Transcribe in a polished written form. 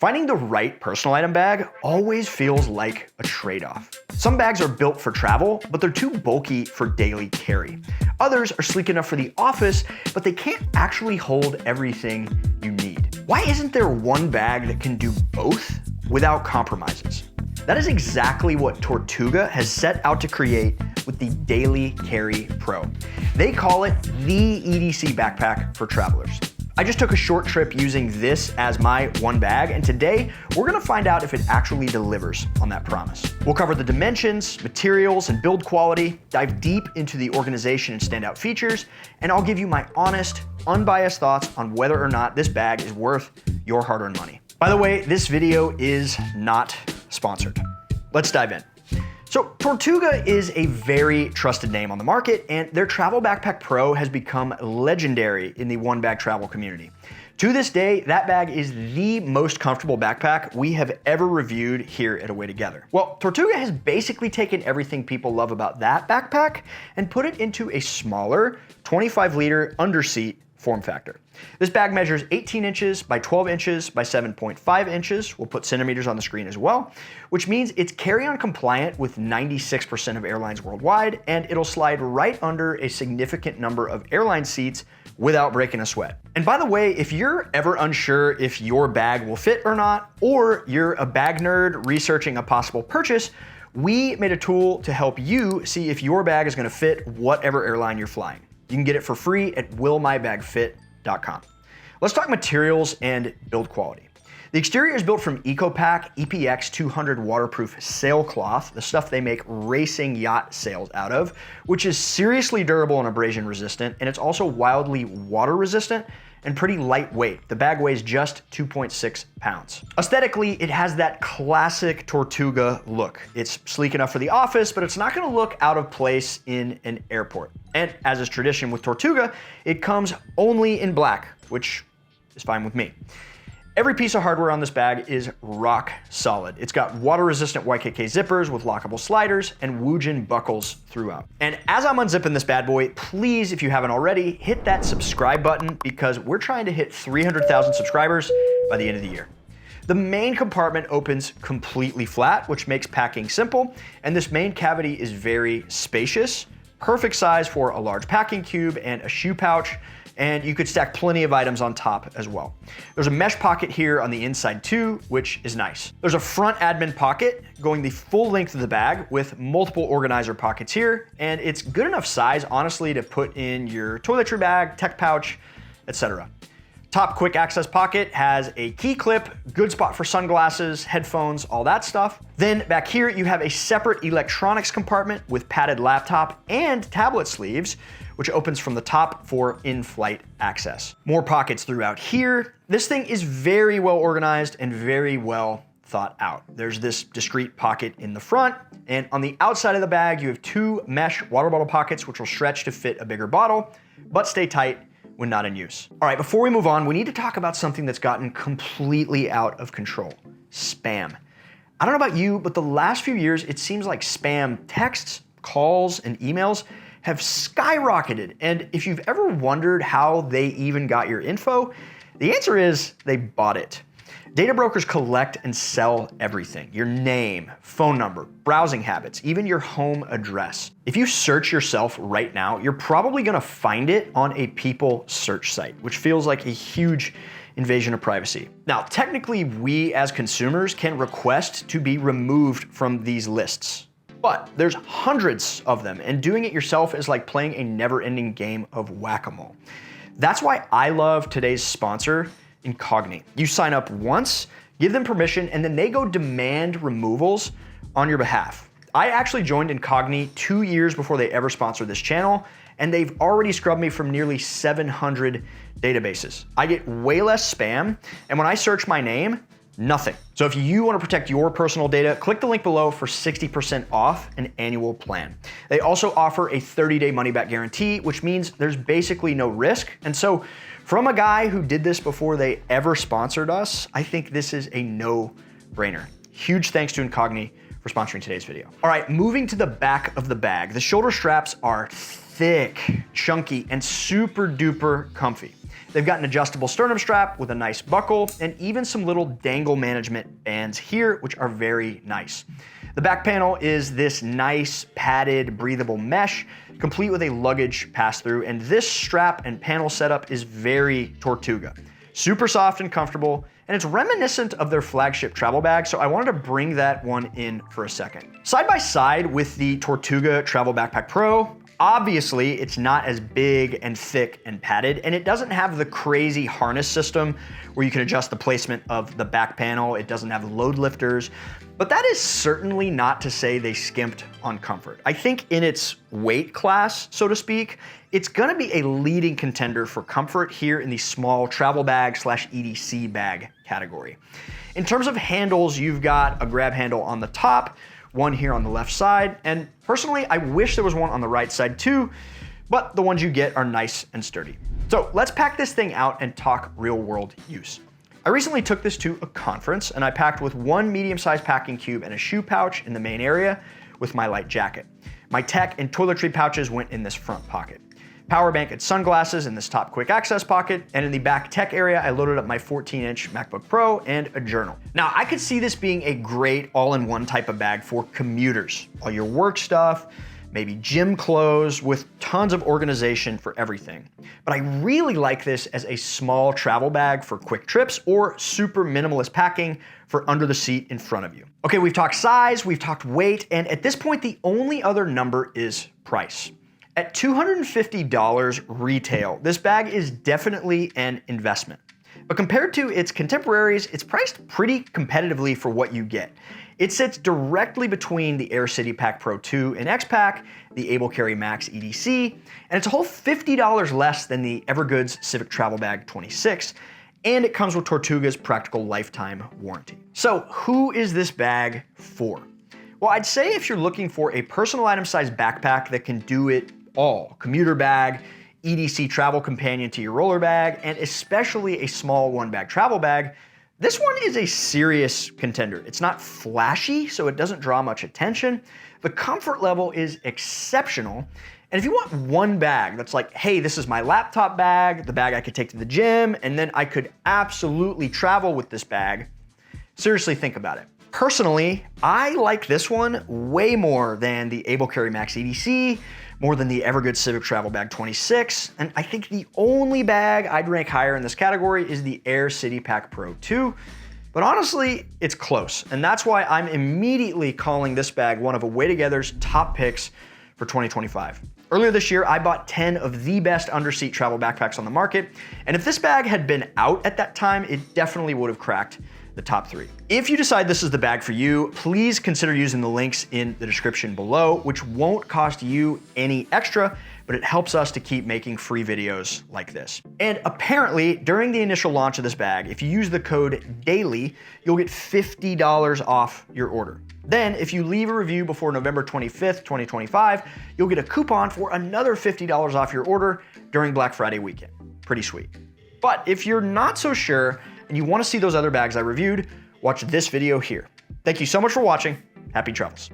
Finding the right personal item bag always feels like a trade-off. Some bags are built for travel, but they're too bulky for daily carry. Others are sleek enough for the office, but they can't actually hold everything you need. Why isn't there one bag that can do both without compromises? That is exactly what Tortuga has set out to create with the Daily Carry Pro. They call it the EDC backpack for travelers. I just took a short trip using this as my one bag, and today we're gonna find out if it actually delivers on that promise. We'll cover the dimensions, materials, and build quality, dive deep into the organization and standout features, and I'll give you my honest, unbiased thoughts on whether or not this bag is worth your hard-earned money. By the way, this video is not sponsored. Let's dive in. So Tortuga is a very trusted name on the market, and their Travel Backpack Pro has become legendary in the one bag travel community. To this day, that bag is the most comfortable backpack we have ever reviewed here at Away Together. Well, Tortuga has basically taken everything people love about that backpack and put it into a smaller 25-liter underseat form factor. This bag measures 18 inches by 12 inches by 7.5 inches. We'll put centimeters on the screen as well, which means it's carry-on compliant with 96% of airlines worldwide, and it'll slide right under a significant number of airline seats without breaking a sweat. And by the way, if you're ever unsure if your bag will fit or not, or you're a bag nerd researching a possible purchase, we made a tool to help you see if your bag is gonna fit whatever airline you're flying. You can get it for free at willmybagfit.com. Let's talk materials and build quality. The exterior is built from EcoPack EPX 200 waterproof sailcloth, the stuff they make racing yacht sails out of, which is seriously durable and abrasion resistant, and it's also wildly water resistant and pretty lightweight. The bag weighs just 2.6 pounds. Aesthetically, it has that classic Tortuga look. It's sleek enough for the office, but it's not gonna look out of place in an airport. And as is tradition with Tortuga, it comes only in black, which is fine with me. Every piece of hardware on this bag is rock solid. It's got water-resistant YKK zippers with lockable sliders and Woojin buckles throughout. And as I'm unzipping this bad boy, please, if you haven't already, hit that subscribe button because we're trying to hit 300,000 subscribers by the end of the year. The main compartment opens completely flat, which makes packing simple, and this main cavity is very spacious, perfect size for a large packing cube and a shoe pouch, and you could stack plenty of items on top as well. There's a mesh pocket here on the inside too, which is nice. There's a front admin pocket going the full length of the bag with multiple organizer pockets here, and it's good enough size, honestly, to put in your toiletry bag, tech pouch, etc. Top quick access pocket has a key clip, good spot for sunglasses, headphones, all that stuff. Then back here, you have a separate electronics compartment with padded laptop and tablet sleeves, which opens from the top for in-flight access. More pockets throughout here. This thing is very well organized and very well thought out. There's this discreet pocket in the front, and on the outside of the bag, you have two mesh water bottle pockets, which will stretch to fit a bigger bottle, but stay tight when not in use. All right, before we move on, we need to talk about something that's gotten completely out of control: spam. I don't know about you, but the last few years, it seems like spam texts, calls, and emails have skyrocketed. And if you've ever wondered how they even got your info, the answer is they bought it. Data brokers collect and sell everything: your name, phone number, browsing habits, even your home address. If you search yourself right now, you're probably gonna find it on a people search site, which feels like a huge invasion of privacy. Now, technically, we as consumers can request to be removed from these lists, but there's hundreds of them, and doing it yourself is like playing a never-ending game of whack-a-mole. That's why I love today's sponsor, Incogni. You sign up once, give them permission, and then they go demand removals on your behalf. I actually joined Incogni 2 years before they ever sponsored this channel, and they've already scrubbed me from nearly 700 databases. I get way less spam, and when I search my name, nothing. So if you want to protect your personal data, click the link below for 60% off an annual plan. They also offer a 30-day money-back guarantee, which means there's basically no risk. And so from a guy who did this before they ever sponsored us, I think this is a no-brainer. Huge thanks to Incogni for sponsoring today's video. All right, moving to the back of the bag. The shoulder straps are thick, chunky, and super duper comfy. They've got an adjustable sternum strap with a nice buckle and even some little dangle management bands here, which are very nice. The back panel is this nice padded breathable mesh, complete with a luggage pass-through, and this strap and panel setup is very Tortuga. Super soft and comfortable, and it's reminiscent of their flagship travel bag, so I wanted to bring that one in for a second. Side by side with the Tortuga Travel Backpack Pro, obviously it's not as big and thick and padded, and it doesn't have the crazy harness system where you can adjust the placement of the back panel. It doesn't have load lifters, but that is certainly not to say they skimped on comfort. I think in its weight class, so to speak, it's gonna be a leading contender for comfort here in the small travel bag / EDC bag category. In terms of handles, you've got a grab handle on the top, one here on the left side, and personally, I wish there was one on the right side too, but the ones you get are nice and sturdy. So let's pack this thing out and talk real world use. I recently took this to a conference and I packed with one medium-sized packing cube and a shoe pouch in the main area with my light jacket. My tech and toiletry pouches went in this front pocket. Power bank and sunglasses in this top quick access pocket, and in the back tech area, I loaded up my 14-inch MacBook Pro and a journal. Now, I could see this being a great all-in-one type of bag for commuters. All your work stuff, maybe gym clothes, with tons of organization for everything. But I really like this as a small travel bag for quick trips or super minimalist packing for under the seat in front of you. Okay, we've talked size, we've talked weight, and at this point, the only other number is price. At $250 retail, this bag is definitely an investment. But compared to its contemporaries, it's priced pretty competitively for what you get. It sits directly between the Air City Pack Pro 2 and X-Pack, the Able Carry Max EDC, and it's a whole $50 less than the Evergoods Civic Travel Bag 26, and it comes with Tortuga's practical lifetime warranty. So who is this bag for? Well, I'd say if you're looking for a personal item-sized backpack that can do it all, commuter bag, EDC travel companion to your roller bag, and especially a small one-bag travel bag, this one is a serious contender. It's not flashy, so it doesn't draw much attention. The comfort level is exceptional. And if you want one bag that's like, hey, this is my laptop bag, the bag I could take to the gym, and then I could absolutely travel with this bag, seriously think about it. Personally, I like this one way more than the Able Carry Max EDC, more than the Evergoods Civic Travel Bag 26, and I think the only bag I'd rank higher in this category is the Air City Pack Pro 2, but honestly, it's close, and that's why I'm immediately calling this bag one of Away Together's top picks for 2025. Earlier this year, I bought 10 of the best underseat travel backpacks on the market, and if this bag had been out at that time, it definitely would have cracked the top 3. If you decide this is the bag for you, please consider using the links in the description below, which won't cost you any extra, but it helps us to keep making free videos like this. And apparently, during the initial launch of this bag, if you use the code DAILY, you'll get $50 off your order. Then, if you leave a review before November 25th, 2025, you'll get a coupon for another $50 off your order during Black Friday weekend. Pretty sweet. But if you're not so sure, and you want to see those other bags I reviewed, watch this video here. Thank you so much for watching. Happy travels.